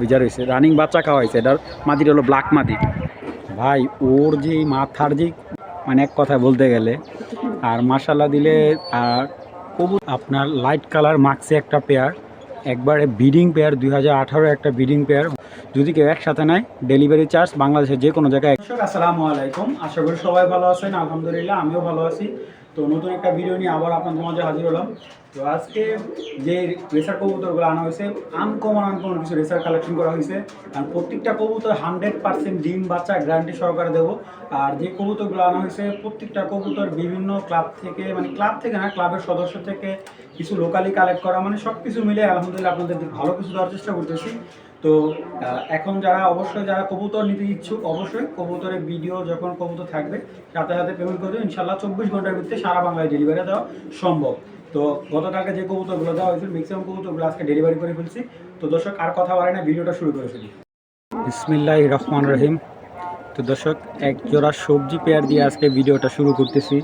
ভিজা রয়েছে, রানিং বাচ্চা খাওয়া হয়েছে। এটার মাদিটা হলো ব্ল্যাক মাদি ভাই। ওর যে মাথার যে মানে এক কথায় বলতে গেলে, আর মাশাল্লাহ দিলে আপনার লাইট কালার মাক্সে একটা পেয়ার, একবারে বিডিং পেয়ার, 2018 একটা বিডিং পেয়ার। যদি কেউ একসাথে নেয় ডেলিভারি চার্জ বাংলাদেশের যে কোনো জায়গায়। আসসালামু আলাইকুম, আশা করি সবাই ভালো আছেন। আলহামদুলিল্লাহ আমিও ভালো আছি। তো নতুন একটা ভিডিও নিয়ে আবার আপনাদের মাঝে হাজির হলাম। তো আজকে যে রেসার কবুতরগুলো আনা হয়েছে, আনকমন কিছু রেসার কালেকশন করা হয়েছে। আর প্রত্যেকটা কবুতর 100% ডিম বাচ্চা গ্যারান্টি সহকারে দেবো। আর যে কবুতরগুলো আনা হয়েছে প্রত্যেকটা কবুতর বিভিন্ন ক্লাব থেকে, মানে ক্লাব থেকে না, ক্লাবের সদস্য থেকে কিছু লোকালি কালেক্ট করা, মানে সব কিছু মিলে আলহামদুলিল্লাহ আপনাদের ভালো কিছু দেওয়ার চেষ্টা করতেছি। তো এখন যারা কবুতর নিতে ইচ্ছুক, অবশ্যই কবুতরের ভিডিও যখন কবুতর থাকবে সাথে সাথে পেমেন্ট করে দেবে। ইনশাল্লাহ 24 ঘন্টার ভিতরে সারা বাংলায় ডেলিভারি দেওয়া সম্ভব। তো গতকালকে যে কবুতরগুলো দেওয়া হয়েছিল ম্যাক্সিমাম কবুতরগুলো আজকে ডেলিভারি করে ফেলছি। তো দর্শক আর কথা বলে না, ভিডিওটা শুরু করে ফেলি। বিসমিল্লাহির রহমানির রহিম। তো দর্শক, এক জোড়া সবজি পেয়ার দিয়ে আজকে ভিডিওটা শুরু করতেছি।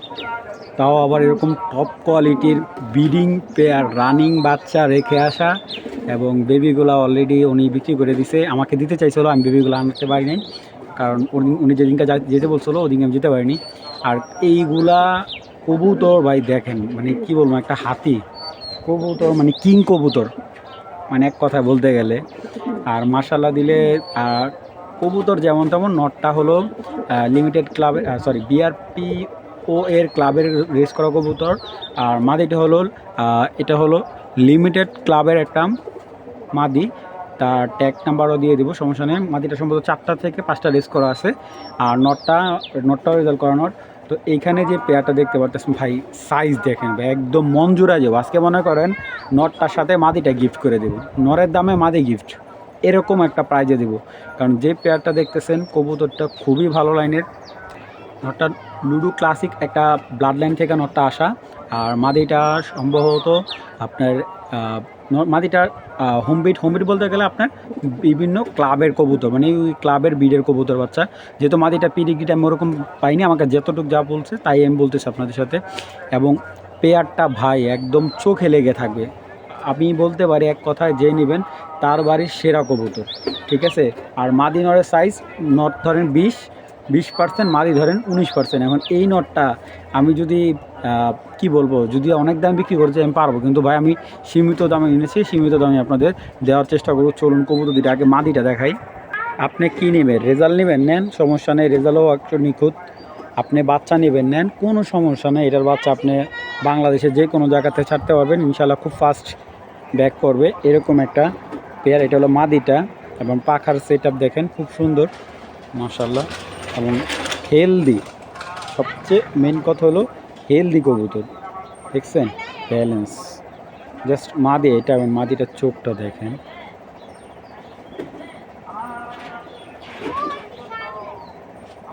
তাও আবার এরকম টপ কোয়ালিটির ব্রিডিং পেয়ার, রানিং বাচ্চা রেখে আসা, এবং বেবিগুলো অলরেডি উনি বিক্রি করে দিছে। আমাকে দিতে চাইছিল, আমি বেবিগুলো আনতে পারি নাই, কারণ উনি যেদিনকে যেতে বলছিল ওদিকে আমি যেতে পারিনি। আর এইগুলা কবুতর ভাই দেখেন, মানে কি বলবো, একটা হাতি কবুতর, মানে কিং কবুতর, মানে এক কথায় বলতে গেলে। আর মাশাল্লাহ দিলে কবুতর যেমন তেমন। নটটা হলো লিমিটেড ক্লাবের, বিআরপি ও এর ক্লাবের রেস করা কবুতর। আর মাদিটা হলো এটা হলো লিমিটেড ক্লাবের একটা মাদি। তার ট্যাগ নাম্বারও দিয়ে দিব, সমস্যা নেই। মাদিটা সম্ভবত 4টা থেকে 5টা রেস করা আছে। আর নটটাও রেজাল্ট করা নট। তো এইখানে যে পেয়ারটা দেখতে পারতেছেন ভাই, সাইজ দেখেন ভাই, একদম মন জোড়া যাবো। আজকে মনে করেন নটটার সাথে মাদিটা গিফট করে দেবো, নরের দামে মাদি গিফট, এরকম একটা প্রাইজে দেবো। কারণ যে পেয়ারটা দেখতেছেন কবুতরটা খুবই ভালো লাইনের। নটটা লুডু ক্লাসিক একটা ব্লাড লাইন থেকে নটটা আসা। আর মাদিটা সম্ভবত আপনার মাদিটার হোমবিট বলতে গেলে আপনার বিভিন্ন ক্লাবের কবুতর, মানে ওই ক্লাবের বিডের কবুতর বাচ্চা। যেহেতু মাদিটা পিডিগ্রিটা আমি ওরকম পাইনি, আমাকে যতটুকু যা বলছে তাই আমি বলতেছি আপনাদের সাথে। এবং পেয়ারটা ভাই একদম চোখে লেগে থাকবে। আমি বলতে পারি এক কথায়, যে নেবেন তার বাড়ির সেরা কবুতর, ঠিক আছে। আর মাদি নরের সাইজ, নট ধরেন 20%, মাদি ধরেন 19%। এখন এই নটটা আমি যদি কি বলবো, যদি অনেক দাম বিক্রি করতে আমি পারবো, কিন্তু ভাই আমি সীমিত দামে এনেছি, সীমিত দামে আপনাদের দেওয়ার চেষ্টা করবো। চলুন কবুতর দুইটা আগে মাদিটা দেখাই। আপনি কি নেবেন, রেজাল্ট নেবেন নেন, সমস্যা নেই, রেজাল্টও একটু নিখুঁত। আপনি বাচ্চা নেবেন নেন, কোনো সমস্যা নেই। এটার বাচ্চা আপনি বাংলাদেশে যে কোনো জায়গাতে ছাড়তে পারবেন, ইনশাল্লাহ খুব ফাস্ট ব্যাক করবে, এরকম একটা পেয়ার। এটা হলো মাদিটা, এবং পাখার সেট আপ দেখেন খুব সুন্দর মাশাল্লাহ, এবং হেলদি। সবচেয়ে মেন কথা হলো হেলদি কবুতর, দেখছেন ব্যালেন্স জাস্ট। মাদি এটা, এবং মাদিটার চোখটা দেখেন,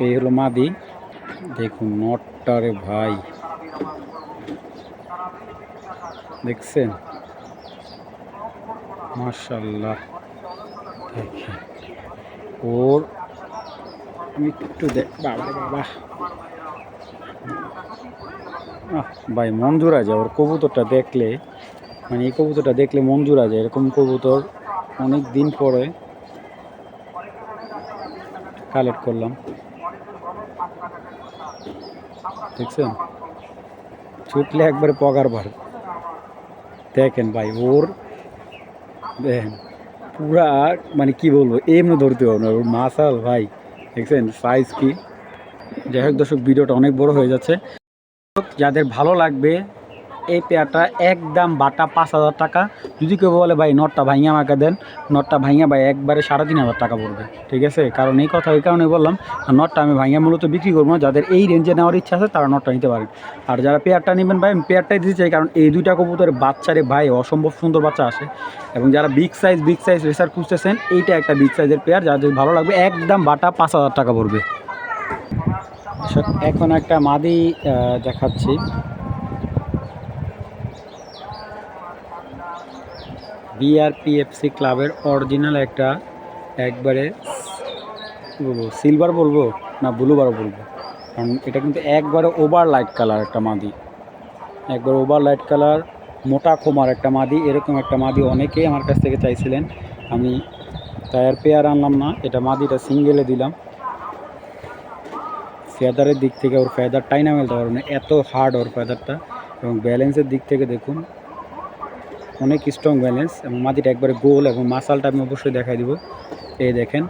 এই হলো মাদি। দেখুন নটটারে ভাই, দেখছেন মাশাল্লাহ। দেখেন ওর আমি একটু বাবা ভাই মন জুড়া যায় ওর কবুতরটা দেখলে, মানে এই কবুতরটা দেখলে মন জুড়া যায়। এরকম কবুতর অনেক দিন পরে কালেক্ট করলাম, দেখছেন ছুটলে একবারে পগার ভার। দেখেন ভাই ওর, দেখেন পুরা, মানে কি বলবো, এমনি ধরতে হবে না ওর মাসাল ভাই, দেখছেন সাইজ কি। যাই হোক দর্শক, ভিডিওটা অনেক বড় হয়ে যাচ্ছে। যাদের ভালো লাগবে এই পেয়ারটা, একদম বাটা 5,000 টাকা। যদি কেউ বলে ভাই নটটা ভাঙিয়ে আমাকে দেন, নটটা ভাঙিয়ে ভাই একবারে 3,500 টাকা পড়বে, ঠিক আছে। কারণ এই কথা এই কারণে বললাম, নটটা আমি ভাঙিয়ে মূলত বিক্রি করবো না। যাদের এই রেঞ্জে নেওয়ার ইচ্ছা আছে তারা নটটা নিতে পারেন। আর যারা পেয়ারটা নেবেন ভাই, আমি পেয়ারটাই দিতে চাই, কারণ এই দুইটা কবুতরের বাচ্চারে ভাই অসম্ভব সুন্দর বাচ্চা আসে। এবং যারা বিগ সাইজ রেসার খুঁজতেছেন, এইটা একটা বিগ সাইজের পেয়ার, যাদের ভালো লাগবে একদম বাটা 5,000 টাকা পড়বে। এখন একটা মাদি দেখাচ্ছি। বিআরপিএফসি ক্লাবের অরিজিনাল একটা, একবারে বলবো সিলভার বলবো না ব্লুবার বলবো, কারণ এটা কিন্তু একবারে ওভার লাইট কালার একটা মাদি, একবার ওভার লাইট কালার মোটা খোমার একটা মাদি। এরকম একটা মাদি অনেকেই আমার কাছ থেকে চাইছিলেন, আমি তাই আর পেয়ার আনলাম না, এটা মাদিটা সিঙ্গেলে দিলাম। ফেদারের দিক থেকে ওর ফেদারটাই না মেলতে পারবো না, এত হার্ড ওর ফেদারটা। এবং ব্যালেন্সের দিক থেকে দেখুন অনেক স্ট্রং ব্যালেন্স, এবং মাটিটা একবারে গোল, এবং মাসালটা আমি অবশ্যই দেখাই দিব। এই দেখেন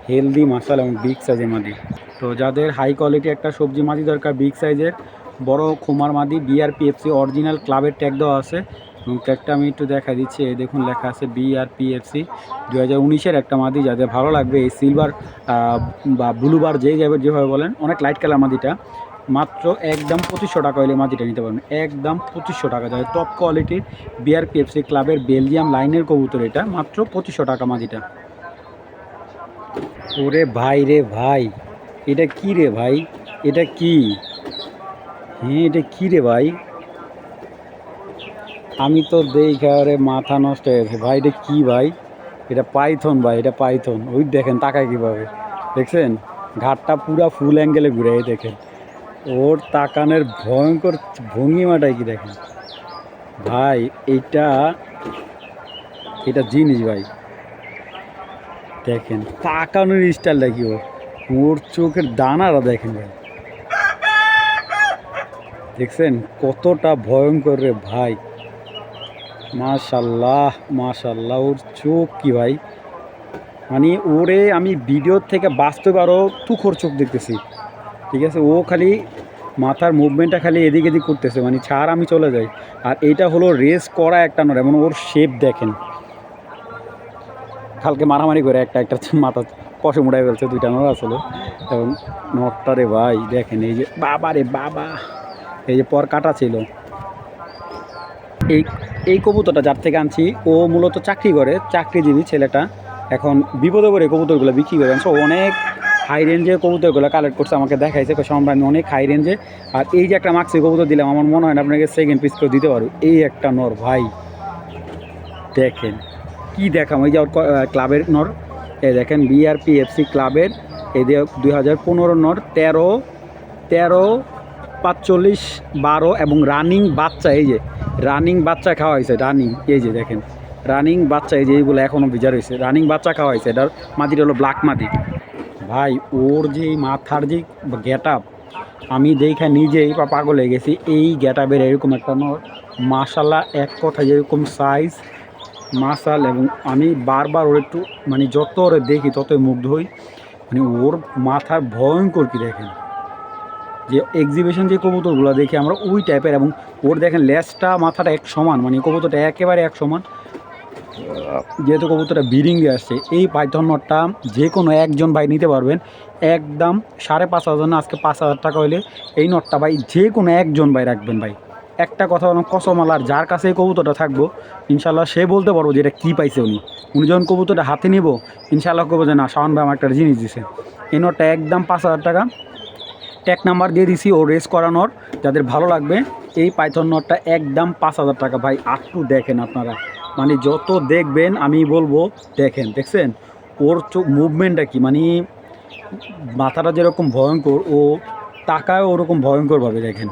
হেলদি মাসাল এবং বিগ সাইজের মাদি। তো যাদের হাই কোয়ালিটি একটা সবজি মাদি দরকার, বিগ সাইজের বড় খুমার মাদি, বিআরপিএফসি অরিজিনাল ক্লাবের ট্যাগ দেওয়া আছে, এবং ট্যাগটা আমি একটু দেখা দিচ্ছি। এই দেখুন লেখা আছে বিআরপিএফসি 2019-এর একটা মাদি। যাদের ভালো লাগবে এই সিলভার বা ব্লুবার যেভাবে বলেন, অনেক লাইট কালার মাদিটা, মাত্র একদম 2500 টাকা হলে মাদিটা নিতে পারবেন, একদম 2500 টাকা। যাদের টপ কোয়ালিটির বিআরপিএফসি ক্লাবের বেলজিয়াম লাইনের কবুতর, এটা মাত্র 2500 টাকা মাদিটা। ওরে ভাই রে ভাই, এটা কি রে ভাই, এটা কি? হ্যাঁ এটা কি রে ভাই, আমি তো দেখে রে মাথা নষ্ট হয়ে গেছে ভাই। এটা কি ভাই? এটা পাইথন ভাই, এটা পাইথন। ওই দেখেন তাকায় কীভাবে, দেখছেন ঘাটটা পুরা ফুল অ্যাঙ্গেলে ঘুরে, দেখেন ওর তাকানের ভয়ঙ্কর ভঙ্গিমাটাই কি দেখেন ভাই। এটা জিনিস ভাই, দেখেন তাকানোর স্টাইলটা কি ওর চোখের দানারা দেখেন ভাই, দেখছেন কতটা ভয়ঙ্কর রে ভাই। মাশাল্লাহ মাশাল্লাহ, ওর চোখ কি ভাই, মানে ওরে আমি ভিডিওর থেকে বাস্তবে আরও তুখোর চোখ দেখতেছি। ঠিক আছে, ও খালি মাথার মুভমেন্টটা খালি এদিক এদিক করতেছে, মানে ছাড় আমি চলে যাই। আর এইটা হলো রেস করা একটা নর, এমন ওর শেপ দেখেন। কালকে মারামারি করে একটা মাথা পশম উড়াই ফেলছে, দুইটা নর আসলো। এবং নরটা রে ভাই দেখেন, এই যে বাবা রে বাবা, এই যে পর কাটা ছিল। এই কবুতরটা যার থেকে আনছি ও মূলত চাকরি করে, চাকরিজীবী ছেলেটা। এখন বিপদে করে কবুতরগুলো বিক্রি করে, সো অনেক হাই রেঞ্জের কবুতরগুলো কালেক্ট করছে, আমাকে দেখাইছে সম্রাট অনেক হাই রেঞ্জে। আর এই যে একটা মাক্সি কবুতর দিলাম, আমার মনে হয় না আপনাকে সেকেন্ড পিস করে দিতে পারবো। এই একটা নর ভাই দেখেন কি দেখাম, এই যে ওর ক্লাবের নর, এই দেখেন বিআরপিএফসি ক্লাবের, এই যে 2015 নর, 13 45 12 এবং রানিং বাচ্চা। এই যে রানিং বাচ্চা খাওয়া হয়েছে, রানিং, এই যে দেখেন রানিং বাচ্চা, এই যে এইগুলো এখনও ভিজা রয়েছে, রানিং বাচ্চা খাওয়া হয়েছে। এটার মাদিটা হলো ব্ল্যাক মাদি ভাই। ওর যে মাথার যে গেট আপ, আমি দেখে নিজেই পাগল হয়ে গেছি। এই গেট আপের এরকম একটা নর, মাশাল্লাহ এক কথা যেরকম সাইজ মাসাল, এবং আমি বারবার ওর একটু মানে যত ওরে দেখি ততই মুগ্ধ হই। মানে ওর মাথার ভয়ঙ্কর কি দেখেন, যে এক্সিবিশন যে কবুতরগুলো দেখি আমরা ওই টাইপের। এবং ওর দেখেন লেজটা মাথাটা এক সমান, মানে কবুতরটা একেবারে এক সমান। যেহেতু কবুতরটা ব্রিডিং দিয়ে আসছে, এই পাইথন নটটা যে কোনো একজন ভাই নিতে পারবেন একদম 5,500 না, আজকে 5,000 টাকা হলে এই নটটা ভাই যে কোনো একজন ভাই রাখবেন ভাই। একটা কথা বললাম কসমালার, যার কাছে এই কবুতরটা থাকবো ইনশাল্লাহ সে বলতে পারবো যে এটা কী পাইছে উনি যখন কবুতরটা হাতে নিব ইনশাল্লাহ করবো যে না শাওন ভাই আমার একটা জিনিস দিছে। এই নটটা একদম 5,000 টাকা, ট্যাগ নাম্বার দিয়ে দিছি ও রেস করানোর। যাদের ভালো লাগবে এই পাইথন নটটা একদম 5,000 টাকা ভাই। একটু দেখেন আপনারা, মানে যত দেখবেন আমি বলবো দেখেন, দেখছেন ওর চোখ মুভমেন্টটা কি, মানে মাথাটা যেরকম ভয়ঙ্কর ও তাকায় ওরকম ভয়ঙ্করভাবে দেখেন,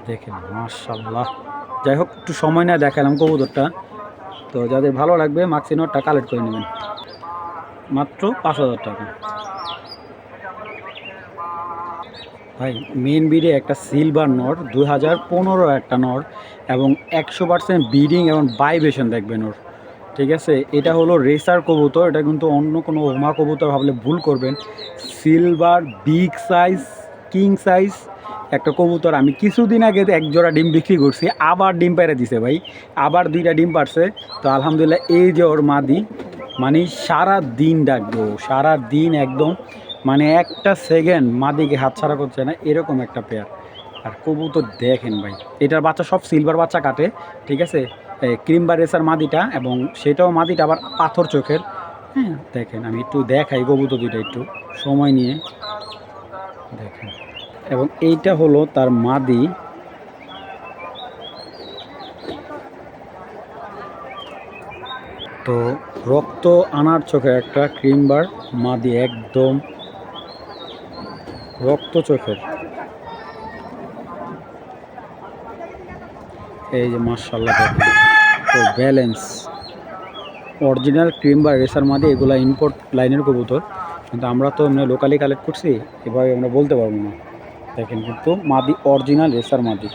দেখেন মাশাল্লাহ। যাই হোক একটু সময় না দেখালাম কবুতরটা। তো যাদের ভালো লাগবে মাক্সি নটটা কালেক্ট করে নেবেন, মাত্র 5,000 টাকা ভাই। মেন বিডে একটা সিলভার নট 2015 একটা নট, এবং 100% ব্রিডিং এবং ভাইব্রেশন দেখবেন ওর। ঠিক আছে, এটা হলো রেসার কবুতর, এটা কিন্তু অন্য কোনো হোমা কবুতর ভাবলে ভুল করবেন। Silver big size king size একটা কবুতর। আমি কিছুদিন আগে এক জোড়া ডিম বিক্রি করছি, আবার ডিম পেড়ে দিছে ভাই, আবার 2টা ডিম পারছে। তো আলহামদুলিল্লাহ এই যে ওর মাদি, মানে সারা দিন ডাকবো, সারা দিন একদম, মানে একটা সেকেন্ড মাদিকে হাতছাড়া করছে না, এরকম একটা পেয়ার। আর কবুতর দেখেন ভাই, এটার বাচ্চা সব সিলভার বাচ্চা কাটে। ঠিক আছে, ক্রিম বা রেসার মাদিটা, এবং সেটাও মাদিটা আবার পাথর চোখের। হ্যাঁ দেখেন আমি একটু দেখাই কবুতর দুইটা একটু সময় নিয়ে দেখেন। এবং এইটা হলো তার মাদি, তো রক্ত আনার চোখের একটা ক্রিমবার মাদি, একদম রক্ত চোখের। এই যে মাশাআল্লাহ দেখেন তো ব্যালেন্স, অরিজিনাল ক্রিম বা রেসার মাদি, এগুলো ইম্পোর্ট লাইনের কবুতর, কিন্তু আমরা তো এমনি লোকালি কালেক্ট করছি, এভাবে আমরা বলতে পারবো না। দেখেন কিন্তু মাদি অরিজিনাল রেসার মাদি,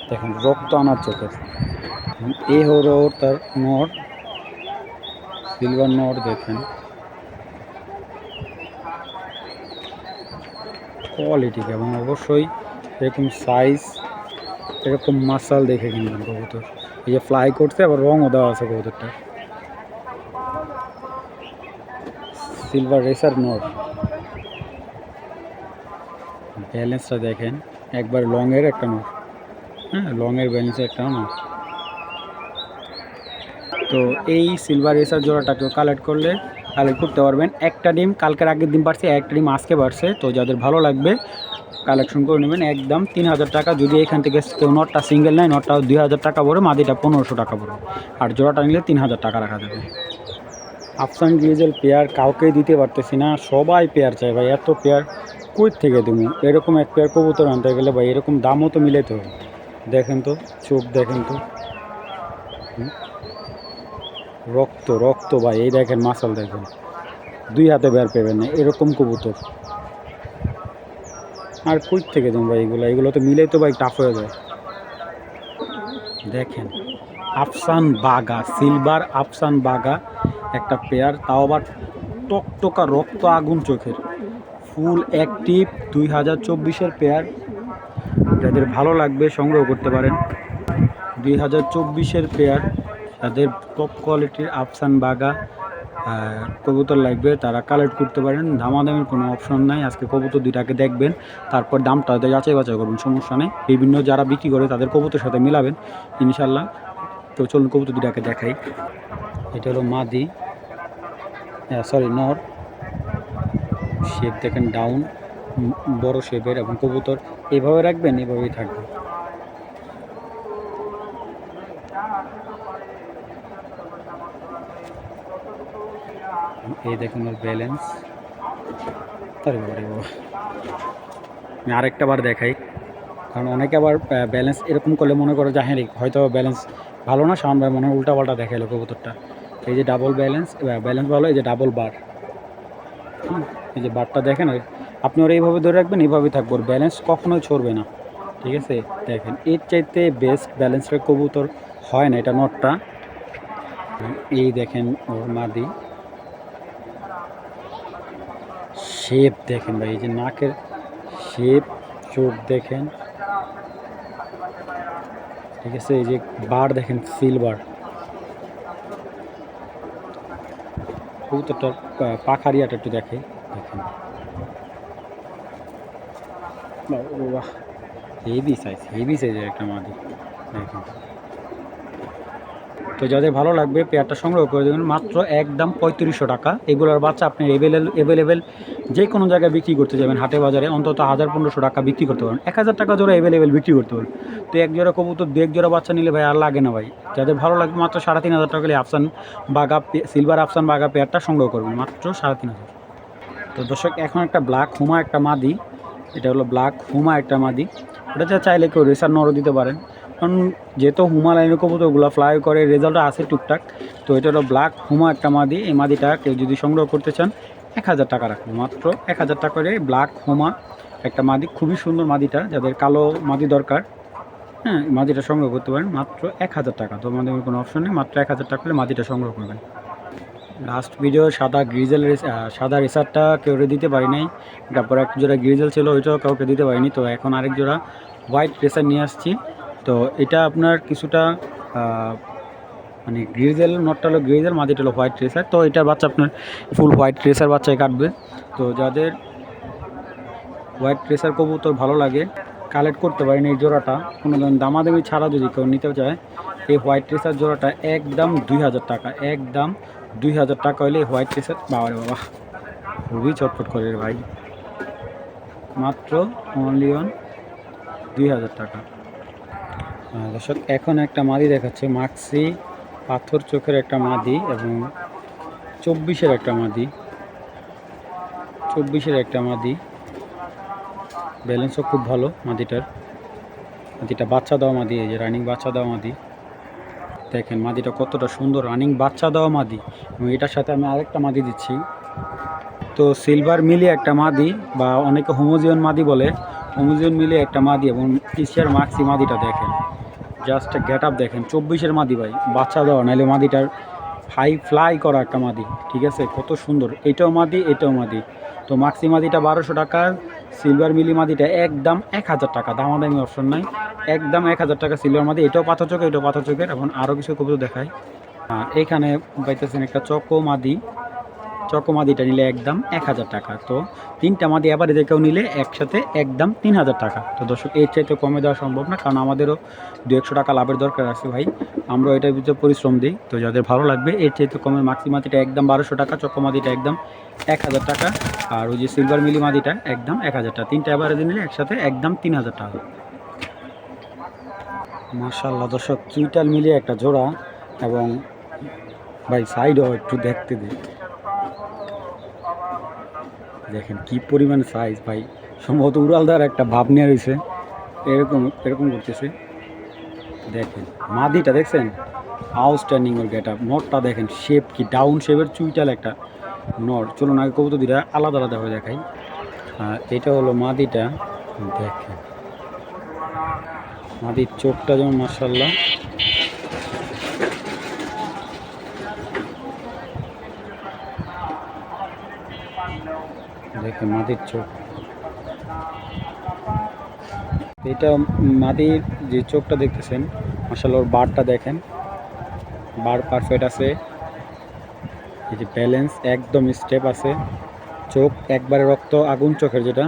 দেখেন রক্ত আনার চোখের। এই হলো তার নর, সিলভার নর। দেখেন কোয়ালিটি এবং অবশ্যই এরকম সাইজ, এরকম মাসাল দেখে কিনবেন কবুতর। এই যে ফ্লাই করছে, আবার রঙও দেওয়া আছে কবুতরটা। সিলভার রেসার নর, ব্যালেন্সটা দেখেন একবার লংয়ের একটা নর, হ্যাঁ লংয়ের ব্যালেন্সের একটা নর। তো এই সিলভার রেসার জোড়াটা কেউ কালেক্ট করতে পারবেন। একটা ডিম কালকের আগের দিন পারছে, একটা ডিম আজকে পারছে। তো যাদের ভালো লাগবে কালেকশন করে নেবেন, একদম 3000 টাকা। যদি এখান থেকে কেউ নটটা সিঙ্গেল নেয়, নটটা 2000 টাকা পড়ে, মাদিটা 1500 টাকা পড়ে, আর জোড়াটা নিলে 3000 টাকা রাখা যাবে। আফসান গ্রিজেল পেয়ার কাউকেই দিতে পারতেছি না, সবাই পেয়ার চায় ভাই। এত পেয়ার কই থেকে দেবো? এরকম এক পেয়ার কবুতর আনতে গেলে ভাই এরকম দামও তো মিলাইতে হবে। দেখেন তো চোখ, দেখেন তো রক্ত রক্ত ভাই। এই দেখেন মাসাল, দেখেন 2 হাতে বের পেবেন না এরকম কবুতর। আর কই থেকে দেবো ভাই এগুলো তো মিলেই তো ভাই টাফ হয়ে যায়। দেখেন আফসান বাগা, সিলভার আফসান বাগা একটা পেয়ার, তাও আবার টকটকা রক্ত আগুন চোখের, ফুল অ্যাক্টিভ, 2024-এর পেয়ার। যাদের ভালো লাগবে সংগ্রহ করতে পারেন। 2024-এর পেয়ার, যাদের টপ কোয়ালিটির আফসান বাগা কবুতর লাগবে তারা কালেক্ট করতে পারেন। দামাদামির কোনো অপশন নাই। আজকে কবুতর দুইটাকে দেখবেন, তারপর দামটা যাচাই বাছাই করবেন, সমস্যা নেই। বিভিন্ন যারা বিক্রি করে তাদের কবুতরের সাথে মিলাবেন ইনশাল্লাহ। তো চলুন কবুতর দুইটাকে দেখাই। এটা হলো মাদি, সরি নর। শেপ দেখেন ডাউন, বড় শেপের, এবং কবুতর এইভাবে রাখবেন এইভাবেই থাকবে। এই দেখুন ওর ব্যালেন্স। আরে বাবা, আমি আরেকটা বার দেখাই, কারণ অনেকে আবার ব্যালেন্স এরকম করলে মনে করে যে হ্যাঁ হয়তো ব্যালেন্স ভালো না, সামান ভাই মনে হয় উল্টাপাল্টা দেখাইলো কবুতরটা। এই যে ডাবল ব্যালেন্স, ব্যালেন্স ভালো, এই যে ডাবল বার, এই যে বারটা দেখেন। আপনি ওরা এইভাবে ধরে রাখবেন, এইভাবেই থাকবো, ওর ব্যালেন্স কখনোই ছড়বে না, ঠিক আছে। দেখেন এর চাইতে বেস্ট ব্যালেন্সের কবুতর হয় না, এটা নটটা। এই দেখেন ওর মাদি, শেপ দেখেন ভাই, এই যে নাকের শেপ, চোখ দেখেন, ঠিক আছে। এই যে বার দেখেন সিলভার। কবুতরটার পাখারিয়াটা একটু দেখেন, বাহ হেভি সাইজের একটা মাদি দেখেন। তো যাদের ভালো লাগবে পেয়ারটা সংগ্রহ করে দেবেন, মাত্র একদম 3500 টাকা। এগুলোর বাচ্চা আপনি অ্যাভেলেবেল যে কোনো জায়গায় বিক্রি করতে যাবেন, হাটে বাজারে অন্তত 1500 টাকা বিক্রি করতে পারেন, 1000 টাকা জোড়া অ্যাভেলেবেল বিক্রি করতে পারেন। তো এক জোড়া কবুতর 2 জোড়া বাচ্চা নিলে ভাই আর লাগে না ভাই। যাদের ভালো লাগবে মাত্র 3500 টাকা আফসান বাগা, সিলভার আফসান বাগা পেয়ারটা সংগ্রহ করবেন মাত্র 3500। তো দর্শক এখন একটা ব্ল্যাক হুমা একটা মাদি, এটা হলো ব্ল্যাক হুমা একটা মাদি। এটা যা চাইলে কেউ রেসার নরও দিতে পারেন, কারণ যেহেতু হুমা লাইনের কবুতরগুলো ফ্লাই করে, রেজাল্টটা আছে টুকটাক। তো এটা হলো ব্ল্যাক হুমা একটা মাদি। এই মাদিটা কেউ যদি সংগ্রহ করতে চান 1000 টাকা রাখবেন, মাত্র 1000 টাকা করে ব্ল্যাক হুমা একটা মাদি। খুবই সুন্দর মাদিটা, যাদের কালো মাদি দরকার, হ্যাঁ মাদিটা সংগ্রহ করতে পারেন মাত্র 1000 টাকা। তো আমাদের কোনো অপশন নেই, মাত্র 1000 টাকা করে মাদিটা সংগ্রহ করবেন। লাস্ট ভিডিও সাদা গ্রিজেল সাদা রেসারটা কেউ দিতে পারি নাই, তারপর এক জোড়া গ্রিজেল ছিল, ওইটাও কাউকে দিতে পারিনি। তো এখন আরেক জোড়া হোয়াইট রেসার নিয়ে আসছি। তো এটা আপনার কিছুটা মানে গ্রিজেল, নটটা হলো গ্রিজেল, মাদিটা হলো হোয়াইট রেসার। তো এটার বাচ্চা আপনার ফুল হোয়াইট রেসার বাচ্চায় কাটবে। তো যাদের হোয়াইট রেসার কবুতর ভালো লাগে কালেক্ট করতে পারেন এই জোড়াটা, কোনো দামাদামি ছাড়া যদি কেউ নিতে চায়। এই হোয়াইট রেসার জোড়াটা একদম 2000 টাকা, একদম 2000 টাকা হলে হোয়াইট রেসার। বাবা খুবই চটপট করে ভাই, মাত্র অনলি অন 2000 টাকা। দর্শক এখন একটা মাদি দেখাচ্ছে, মাক্সি পাথর চোখের একটা মাদি, এবং 24-এর একটা মাদি, 24-এর একটা মাদি। ব্যালেন্সও খুব ভালো মাদিটা বাচ্চা দেওয়া মাদি, এই যে রানিং বাচ্চা দেওয়া মাদি। দেখেন মাদিটা কতটা সুন্দর রানিং বাচ্চা দেওয়া মাদি, এবং এটার সাথে আমি আরেকটা মাদি দিচ্ছি। তো সিলভার মিলি একটা মাদি, বা অনেকে হোমোজিয়ন মাদি বলে, হোমোজিয়ন মিলি একটা মাদি, এবং এশিয়ার মাক্সি মাদিটা দেখেন, জাস্ট গেট আপ দেখেন, 24-এর মাদি ভাই, বাচ্চা দেওয়া, নাহলে মাদিটার হাই ফ্লাই করা একটা মাদি, ঠিক আছে, কত সুন্দর, এটাও মাদি এটাও মাদি। তো মাক্সি মাদিটা 1200 টাকা, সিলভার মিলি মাদিটা একদম 1000 টাকা, দামাদামি অপশন নাই, একদম 1000 টাকা সিলভার মাদি। এটাও পাথর চোখের, এটাও পাথর চোখের। এখন আরও কিছু কবুতর দেখায়। আর এখানে পাইতেছেন একটা চকো মাদি, চকো মাদিটা নিলে একদম 1000 টাকা। তো 3টা মাদি এবারে কেউ নিলে একসাথে একদম 3000 টাকা। তো দর্শক এর চাইতে কমে দেওয়া সম্ভব না, কারণ আমাদেরও 200 টাকা লাভের দরকার আছে ভাই, আমরা এটার ভিতরে পরিশ্রম দিই। তো যাদের ভালো লাগবে এর চাইতে কমে, মাক্সি মাদিটা একদম 1200 টাকা, চকো মাদিটা একদম 1000 টাকা, আর ওই যে সিলভার মিলি মাদিটা একদম 1000 টাকা। 3টা এবারে নিলে একসাথে একদম 3000 টাকা। মাশাআল্লাহ দর্শক, চুইটাল মিলিয়ে একটা জোড়া, এবং ভাই সাইডও একটু দেখতে দিই, দেখেন কি পরিমাণ সাইজ ভাই, সম্ভবত উড়ালদার একটা ভাব নিয়ে রয়েছে, এরকম এরকম করতেছে। দেখেন মাদিটা দেখছেন, আউটস্ট্যান্ডিং ওর গেট আপ। নটটা দেখেন শেপ কি ডাউন শেপের চুইটাল একটা নট। চলুন আগে কবুতর দুটা আলাদা আলাদা হয়ে দেখাই। আর এটা হলো মাদিটা, দেখেন মাদির চোখটা যেমন মাশাআল্লাহ, দেখেন মাদির চোখ, এটা মাদির যে চোখটা দেখতেছেন মাশাআল্লাহ, ওর বারটা দেখেন, বার পারফেক্ট আছে, এই যে ব্যালেন্স একদম স্টেপ আছে, চোখ একবারে রক্ত আগুন চোখের যেটা,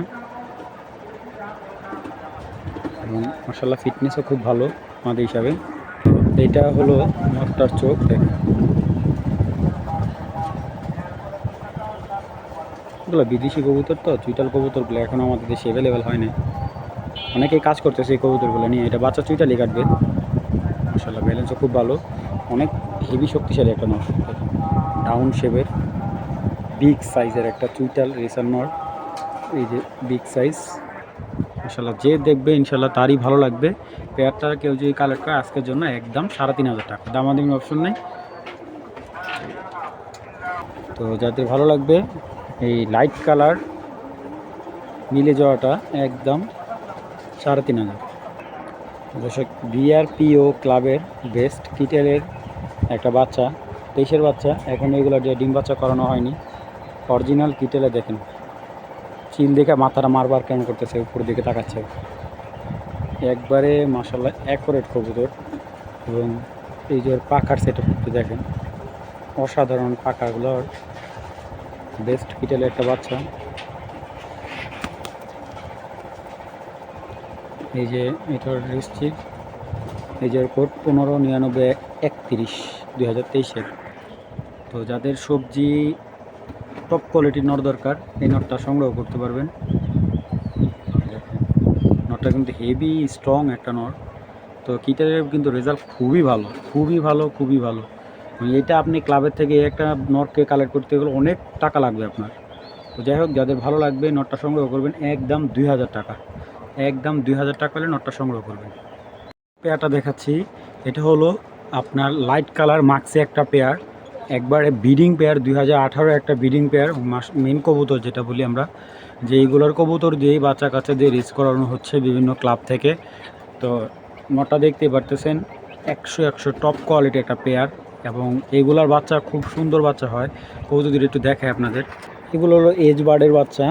এবং মাশাআল্লাহ ফিটনেসও খুব ভালো মাদি হিসাবে। এইটা হলো নটটার চোখ, দেখেন এগুলো বিদেশি কবুতর, তো চুইটাল কবুতরগুলো এখন আমাদের দেশে অ্যাভেলেবেল হয় না, অনেকেই কাজ করতেছে এই কবুতরগুলো নিয়ে। এটা বাচ্চা চুইটালই কাটবে, মাশাআল্লাহ ব্যালেন্সও খুব ভালো, অনেক হেভি শক্তিশালী একটা নর, দেখেন ডাউন শেপের বিগ সাইজের একটা চুইটাল রেসার নর, এই যে বিগ সাইজ, মাশাআল্লাহ যে দেখবে ইনশাআল্লাহ তারই ভালো লাগবে। পেয়ারটা কেউ যদি কালেক্ট করে আজকের জন্য একদম 3500 টাকা, দামাদামি অপশন নেই। তো যাদের ভালো লাগবে এই লাইট কালার মিলে যাওয়াটা একদম 3500। দর্শক বিআরপিও ক্লাবের বেস্ট কিটেলের একটা বাচ্চা, 23-এর বাচ্চা, এখন এগুলো যে ডিম বাচ্চা করানো হয়নি, অরিজিনাল কিটেলে দেখেন চিল দেখে মাথাটা মারবার কেমন করতেছে, উপর দিকে তাকাচ্ছে, একবারে মাশাআল্লাহ অ্যাকুরেট কবুতর। এবং এই যে ওর পাখার সেটআপ একটু দেখেন, অসাধারণ পাখাগুলোর, বেস্ট কিটেলের একটা বাচ্চা। এই যে এটার রিস্ট্রিক, এই যে কোড 159931 2023-এর। তো যাদের সবজি টপ কোয়ালিটির নট দরকার, এই নটটা সংগ্রহ করতে পারবেন। নটটা কিন্তু হেভি স্ট্রং একটা নট। তো কিটারের কিন্তু রেজাল্ট খুবই ভালো, খুবই ভালো, খুবই ভালো। এটা আপনি ক্লাবের থেকে একটা নটকে কালেক্ট করতে গেলে অনেক টাকা লাগবে আপনার। তো যাই হোক, যাদের ভালো লাগবে নটটা সংগ্রহ করবেন একদম 2000 টাকা, একদম 2000 টাকা হলে নটটা সংগ্রহ করবেন। পেয়ারটা দেখাচ্ছি, এটা হলো আপনার লাইট কালার মাক্সি একটা পেয়ার, একবারে ব্রিডিং পেয়ার, 2018 একটা ব্রিডিং পেয়ার, মেন কবুতর যেটা বলি আমরা, যে এইগুলোর কবুতর দিয়েই বাচ্চা কাচ্চা দিয়ে রেস করানো হচ্ছে বিভিন্ন ক্লাব থেকে। তো নটটা দেখতে পারতেছেন 100 টপ কোয়ালিটি একটা পেয়ার, এবং এইগুলার বাচ্চা খুব সুন্দর বাচ্চা হয়। কবুতর একটু দেখায় আপনাদের, এগুলো হলো এজ বার্ডের বাচ্চা,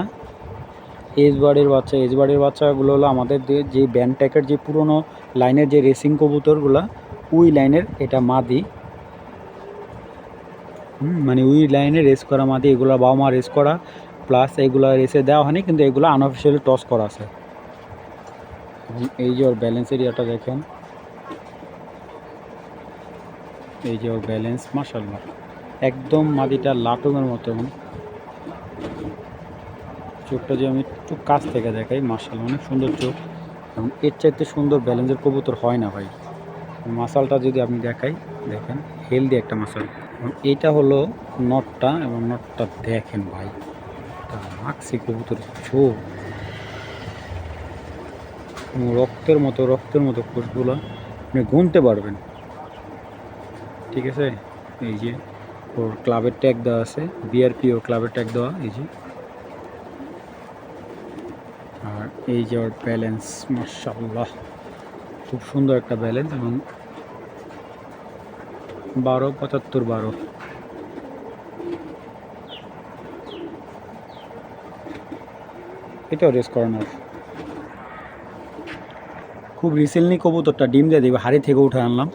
এজ বার্ডের বাচ্চাগুলো হলো আমাদের যে ব্যান্ডটেকের যে পুরনো লাইনের যে রেসিং কবুতরগুলো, ওই লাইনের এটা মাদি, মানে ওই লাইনে রেস করা মাদি। এগুলো বাবা মা রেস করা, প্লাস এগুলো রেসে দেওয়া হয়নি, কিন্তু এগুলো আনঅফিসিয়ালি টস করা আছে। এবং এই যে ওর ব্যালেন্স এরিয়াটা দেখেন, এই যে ওর ব্যালেন্স মাশাআল্লাহ একদম মাদিটা লাটুমের মতো। এবং চোখটা যে আমি একটু কাছ থেকে দেখাই, মাশাআল্লাহ অনেক সুন্দর চোখ, এবং এর চাইতে সুন্দর ব্যালেন্সের কবুতর হয় না ভাই। মাসালটা যদি আপনি দেখাই, দেখেন হেলদি একটা মাসাল। এবং এইটা হলো নটটা, এবং নটটা দেখেন ভাই, মাক্সি কবুতরের চোখ, রক্তের মতো কোষগুলো আপনি গুনতে পারবেন। ঠিক আছে, এই যে ওর ক্লাবের ট্যাগ দেওয়া আছে, বিআরপি ওর ক্লাবের ট্যাগ দেওয়া, এই যে। আর এই যে ওর ব্যালেন্স, মাশাআল্লাহ খুব সুন্দর একটা ব্যালেন্স, এবং 12-75-12। এটাও রেস করানোর। খুব রিসেন্টলি কবুতরটা ডিম দিয়ে দেবে, হাড়ি থেকে উঠে আনলাম,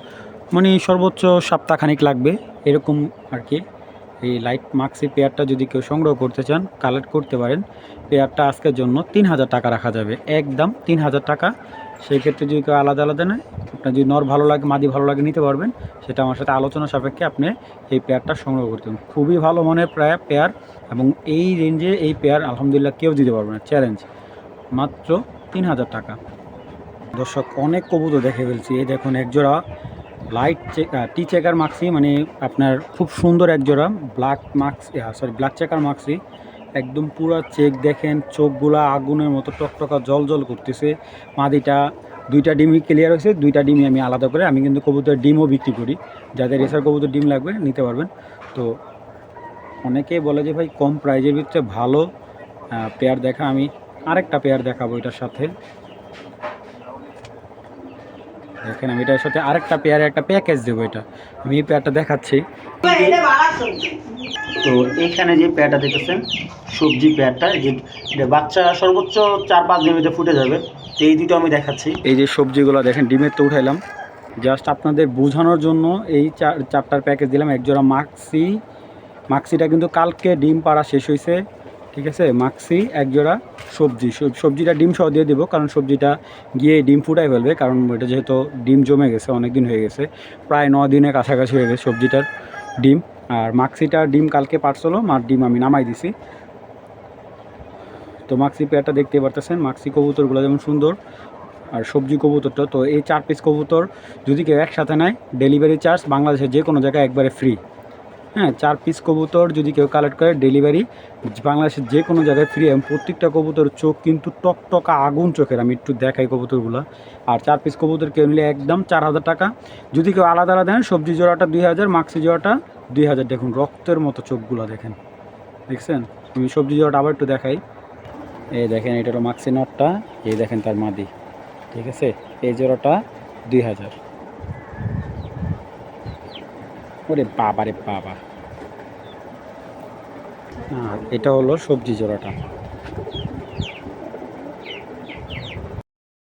মানে সর্বোচ্চ সপ্তাহখানিক লাগবে এরকম আর কি। এই লাইট মাক্সি পেয়ারটা যদি কেউ সংগ্রহ করতে চান, কালেক্ট করতে পারেন। পেয়ারটা আজকের জন্য 3000 টাকা রাখা যাবে, একদম 3000 টাকা। সেই ক্ষেত্রে যদি কেউ আলাদা আলাদা নেয়, আপনার যদি নর ভালো লাগে, মাদি ভালো লাগে, নিতে পারবেন। সেটা আমার সাথে আলোচনা সাপেক্ষে আপনি এই পেয়ারটা সংগ্রহ করতে পারেন। খুবই ভালো মনের প্রায় পেয়ার, এবং এই রেঞ্জে এই পেয়ার আলহামদুলিল্লাহ কেউ দিতে পারবে না, চ্যালেঞ্জ। মাত্র 3000 টাকা। দর্শক, অনেক কবুতর দেখে ফেলছি। এই দেখুন একজোড়া লাইট টি চেকার মাক্সি, মানে আপনার খুব সুন্দর একজোড়া ব্ল্যাক ব্ল্যাক চেকার মাক্সি, একদম পুরো চেক দেখেন, চোখগুলা আগুনের মতো টকটকা জল জল করতেছে। মাদিটা 2টা ডিমই ক্লিয়ার হয়েছে, 2টা ডিমই আমি আলাদা করে, আমি কিন্তু কবুতরের ডিমও বিক্রি করি, যাদের রেসার কবুতর ডিম লাগবে নিতে পারবেন। তো অনেকেই বলে যে ভাই কম প্রাইজের ভিতরে ভালো পেয়ার দেখা, আমি আরেকটা পেয়ার দেখাবো এটার সাথে। দেখেন আমি এটার সাথে আরেকটা পেয়ারে একটা প্যাকেজ দেবো, এটা আমি এই পেয়ারটা দেখাচ্ছি। তো এইখানে যে পেয়ারটা দেখতেছেন, সবজি পেয়ারটা, যে বাচ্চা সর্বোচ্চ 4-5 দিনের ফুটে যাবে। তো এই দুটো আমি দেখাচ্ছি। এই যে সবজিগুলো দেখেন, ডিমের তো উঠাইলাম, জাস্ট আপনাদের বোঝানোর জন্য এই চারটার প্যাকেজ দিলাম। একজোড়া মাক্সিটা কিন্তু কালকে ডিম পাড়া শেষ হয়েছে, ঠিক আছে। মাক্সি একজোড়া, সবজিটা ডিম সহ দিয়ে দেবো, কারণ সবজিটা গিয়ে ডিম ফুটাই ফেলবে, কারণ এটা যেহেতু ডিম জমে গেছে, অনেক দিন হয়ে গেছে, প্রায় 9 দিনের কাছাকাছি হয়ে গেছে সবজিটার ডিম। আর মাক্সিটার ডিম কালকে পারছিল, মার ডিম আমি নামাই দিছি। তো মাক্সি পেয়ারটা দেখতে পারতেছেন, মাক্সি কবুতরগুলো যেমন সুন্দর, আর সবজি কবুতরটা। তো এই 4 পিস কবুতর যদি কেউ একসাথে নেয়, ডেলিভারি চার্জ বাংলাদেশের যে কোনো জায়গায় একবারে ফ্রি। হ্যাঁ, 4 পিস কবুতর যদি কেউ কালেক্ট করে, ডেলিভারি বাংলাদেশের যে কোনো জায়গায় ফ্রি। এবং প্রত্যেকটা কবুতর চোখ কিন্তু টকটকা আগুন চোখের, আমি একটু দেখাই কবুতরগুলো। আর 4 পিস কবুতর কেউ নিলে একদম 4000 টাকা। যদি কেউ আলাদা আলাদা দেন, সবজি জোড়াটা 2000, মাক্সি জোড়াটা 2000। দেখুন রক্তের মতো চোখগুলো দেখেন, দেখছেন। আমি সবজি জোড়াটা আবার একটু দেখাই। এই দেখেন, এটা হলো মাক্সি নটটা, এই দেখেন তার মাদি, ঠিক আছে। এই জোড়াটা 2000। ওরে বাবা রে বাবা। এটা হলো সবজি জোড়াটা।